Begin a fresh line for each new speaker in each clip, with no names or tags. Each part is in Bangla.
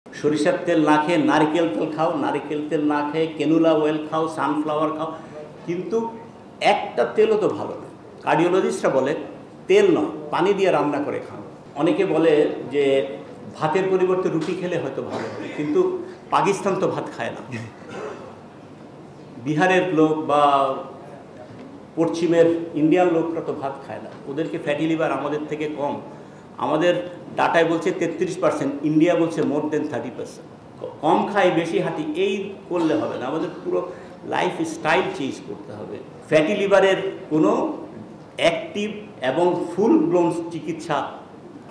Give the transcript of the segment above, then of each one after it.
সরিষার তেল না খেয়ে নারকেল তেল খাও, নারকেল তেল না খেয়ে ক্যানুলা অয়েল খাও, সানফ্লাওয়ার খাও, কিন্তু একটা তেলও তো ভালো না। কার্ডিওলজিস্টরা বলে তেল নয়, পানি দিয়ে রান্না করে খাও। অনেকে বলে যে ভাতের পরিবর্তে রুটি খেলে হয়তো ভালো, কিন্তু পাকিস্তান তো ভাত খায় না, বিহারের লোক বা পশ্চিমের ইন্ডিয়ান লোকরা তো ভাত খায় না, ওদেরকে ফ্যাটি লিভার আমাদের থেকে কম। আমাদের ডাটায় বলছে 33%, ইন্ডিয়া বলছে মোর দেন 30%। কম খাই বেশি হাঁটি এই করলে হবে না, আমাদের পুরো লাইফ স্টাইল চেঞ্জ করতে হবে। ফ্যাটি লিভারের কোনো অ্যাক্টিভ এবং ফুল ব্লোন চিকিৎসা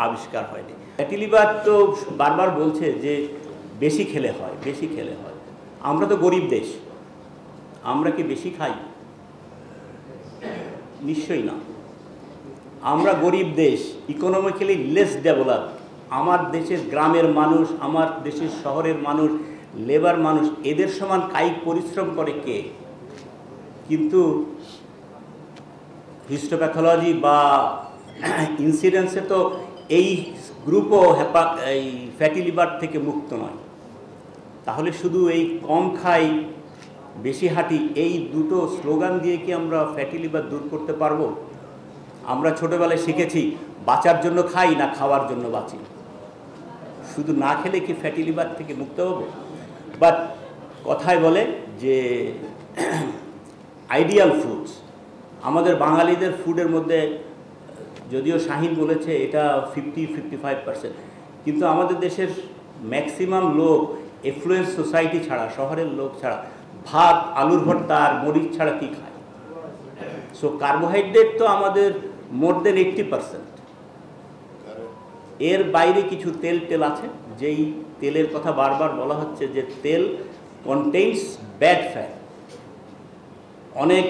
আবিষ্কার হয়নি। ফ্যাটি লিভার তো বারবার বলছে যে বেশি খেলে হয়, বেশি খেলে হয়। আমরা তো গরিব দেশ, আমরা কি বেশি খাই? নিশ্চয়ই না। আমরা গরিব দেশ, ইকোনমিক্যালি লেস ডেভেলপ। আমার দেশের গ্রামের মানুষ, আমার দেশের শহরের মানুষ, লেবার মানুষ, এদের সমান কায়িক পরিশ্রম করে কে? কিন্তু হিস্টোপ্যাথোলজি বা ইনসিডেন্সে তো এই গ্রুপও এই ফ্যাটি লিভার থেকে মুক্ত নয়। তাহলে শুধু এই কম খাই বেশি হাঁটি এই দুটো স্লোগান দিয়ে কি আমরা ফ্যাটি লিভার দূর করতে পারবো? আমরা ছোটোবেলায় শিখেছি বাঁচার জন্য খাই না খাওয়ার জন্য বাঁচি। শুধু না খেলে কি ফ্যাটি লিভার থেকে মুক্ত হবো? বাট কথায় বলে যে আইডিয়াল ফুডস, আমাদের বাঙালিদের ফুডের মধ্যে যদিও শাহিন বলেছে এটা 50-55%, কিন্তু আমাদের দেশের ম্যাক্সিমাম লোক এফ্লুয়েন্স সোসাইটি ছাড়া, শহরের লোক ছাড়া ভাত, আলুর ভর্তা আর মরিচ ছাড়া কী খায়? সো কার্বোহাইড্রেট তো আমাদের মোর দেন 80%। এর বাইরে কিছু তেল আছে, যেই তেলের কথা বারবার বলা হচ্ছে যে তেল কন্টেইনস ব্যাড ফ্যাট। অনেক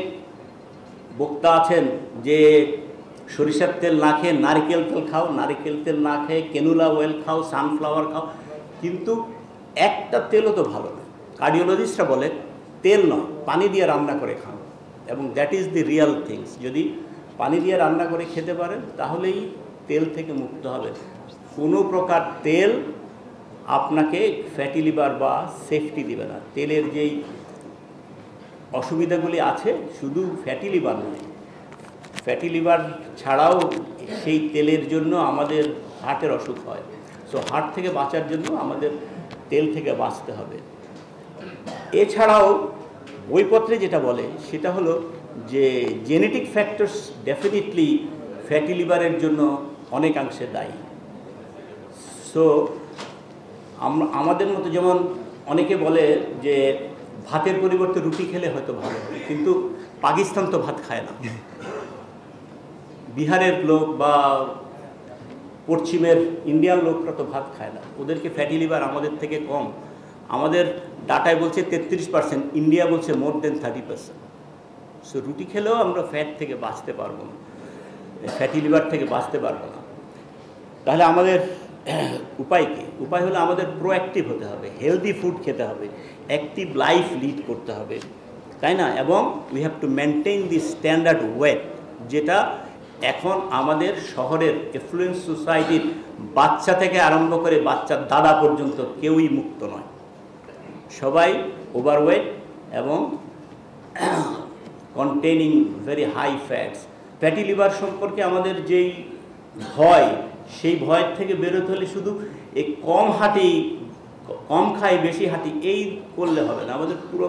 বক্তা আছেন যে সরিষার তেল না খেয়ে নারকেল তেল খাও, নারকেল তেল না খেয়ে ক্যানুলা অয়েল খাও, সানফ্লাওয়ার খাও, কিন্তু একটা তেলও তো ভালো না। কার্ডিওলজিস্টরা বলে তেল নয়, পানি দিয়ে রান্না করে খাও, এবং that is the Real things. যদি পানি দিয়ে রান্না করে খেতে পারেন তাহলেই তেল থেকে মুক্ত হবে। কোনো প্রকার তেল আপনাকে ফ্যাটি লিভার বা সেফটি দেবে না। তেলের যেই অসুবিধাগুলি আছে শুধু ফ্যাটি লিভার নয়, ফ্যাটি লিভার ছাড়াও সেই তেলের জন্য আমাদের হার্টের অসুখ হয়। সো হার্ট থেকে বাঁচার জন্য আমাদের তেল থেকে বাঁচতে হবে। এছাড়াও বইপত্রে যেটা বলে সেটা হলো যে জেনেটিক ফ্যাক্টরস ডেফিনেটলি ফ্যাটি লিভারের জন্য অনেকাংশে দায়ী। সো আমাদের মতো, যেমন অনেকে বলে যে ভাতের পরিবর্তে রুটি খেলে হয়তো ভালো, কিন্তু পাকিস্তান তো ভাত খায় না, বিহারের লোক বা পশ্চিমের ইন্ডিয়ান লোকরা তো ভাত খায় না, ওদেরকে ফ্যাটি লিভার আমাদের থেকে কম। আমাদের ডাটায় বলছে 33%, ইন্ডিয়া বলছে মোর দেন 30%। সো রুটি খেলেও আমরা ফ্যাট থেকে বাঁচতে পারবো না, ফ্যাটি লিভার থেকে বাঁচতে পারবো না। তাহলে আমাদের উপায় কী? উপায় হলো আমাদের প্রোঅ্যাক্টিভ হতে হবে, হেলদি ফুড খেতে হবে, অ্যাক্টিভ লাইফ লিড করতে হবে, তাই না? এবং we have to maintain the standard wait, যেটা এখন আমাদের শহরের এফ্লুয়েন্স সোসাইটির বাচ্চা থেকে আরম্ভ করে বাচ্চার দাদা পর্যন্ত কেউই মুক্ত নয়, সবাই ওভারওয়েট এবং containing very high fats. Fatty liver সম্পর্কে আমাদের যেই ভয়, সেই ভয়ের থেকে বেরোতে হলে শুধু এই কম খাই বেশি হাঁটি এই করলে হবে না, আমাদের পুরো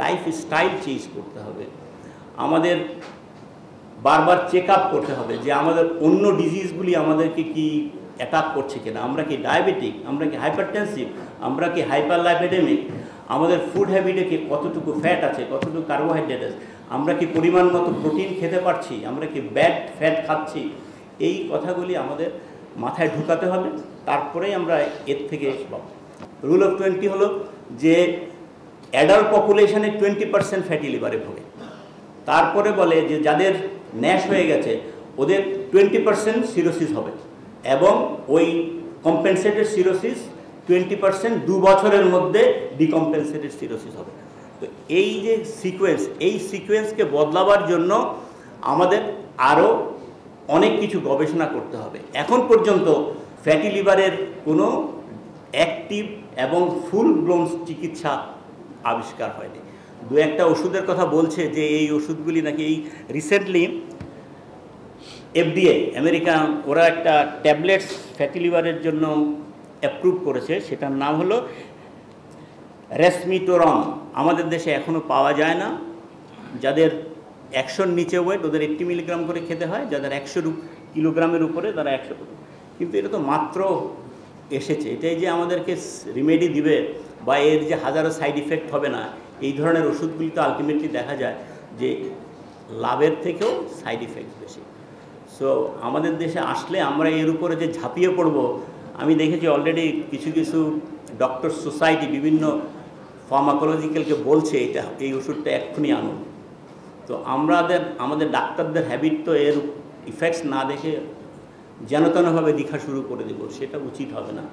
লাইফ স্টাইল চেঞ্জ করতে হবে। আমাদের বারবার চেক আপ করতে হবে যে আমাদের অন্য ডিজিজগুলি আমাদেরকে কি অ্যাটাক করছে কিনা। আমরা কি ডায়াবেটিক, আমরা কি হাইপারটেনসিভ, আমরা কি হাইপারলাইপিডেমিক, আমাদের ফুড হ্যাবিটে কি কতটুকু ফ্যাট আছে, কতটুকু কার্বোহাইড্রেট আছে, আমরা কি পরিমাণ মতো প্রোটিন খেতে পারছি, আমরা কি ব্যাড ফ্যাট খাচ্ছি, এই কথাগুলি আমাদের মাথায় ঢুকাতে হবে, তারপরেই আমরা এর থেকে পাবো। রুল অফ 20 হলো যে অ্যাডাল্ট পপুলেশনে 20% ফ্যাটি লিভারে ভোগে। তারপরে বলে যে যাদের ন্যাশ হয়ে গেছে ওদের 20% সিরোসিস হবে, এবং ওই কম্পেনসেটেড সিরোসিস 20% 2 বছরের মধ্যে ডিকম্পেনসেটেড সিরোসিস হবে। তো এই যে সিকোয়েন্স, এই সিকোয়েন্সকে বদলাবার জন্য আমাদের আরও অনেক কিছু গবেষণা করতে হবে। এখন পর্যন্ত ফ্যাটি লিভারের কোনো অ্যাক্টিভ এবং ফুল ব্লোন চিকিৎসা আবিষ্কার হয়নি। দু একটা ওষুধের কথা বলছে যে এই ওষুধগুলি নাকি এই রিসেন্টলি FDA আমেরিকান ওরা একটা ট্যাবলেটস ফ্যাটি লিভারের জন্য অ্যাপ্রুভ করেছে, সেটার নাম হলো রেসমিটোরন। আমাদের দেশে এখনও পাওয়া যায় না। যাদের 100-র নিচে ওয়েট ওদের 80 মিলিগ্রাম করে খেতে হয়, যাদের 100 কিলোগ্রামের উপরে তারা 100। কিন্তু এটা তো মাত্র এসেছে, এটাই যে আমাদেরকে রিমেডি দিবে বা এর যে হাজারো সাইড ইফেক্ট হবে না, এই ধরনের ওষুধগুলি তো আলটিমেটলি দেখা যায় যে লাভের থেকেও সাইড ইফেক্ট বেশি। সো আমাদের দেশে আসলে আমরা এর উপরে যে ঝাঁপিয়ে পড়ব, আমি দেখেছি অলরেডি কিছু কিছু ডক্টর সোসাইটি বিভিন্ন ফার্মাকোলজিক্যালকে বলছে এটা এই ওষুধটা এক্ষুনি আনুন। তো আমাদের ডাক্তারদের হ্যাবিট তো এর ইফেক্টস না দেখে যেন তেনভাবে দেখা শুরু করে দেব, সেটা উচিত হবে না।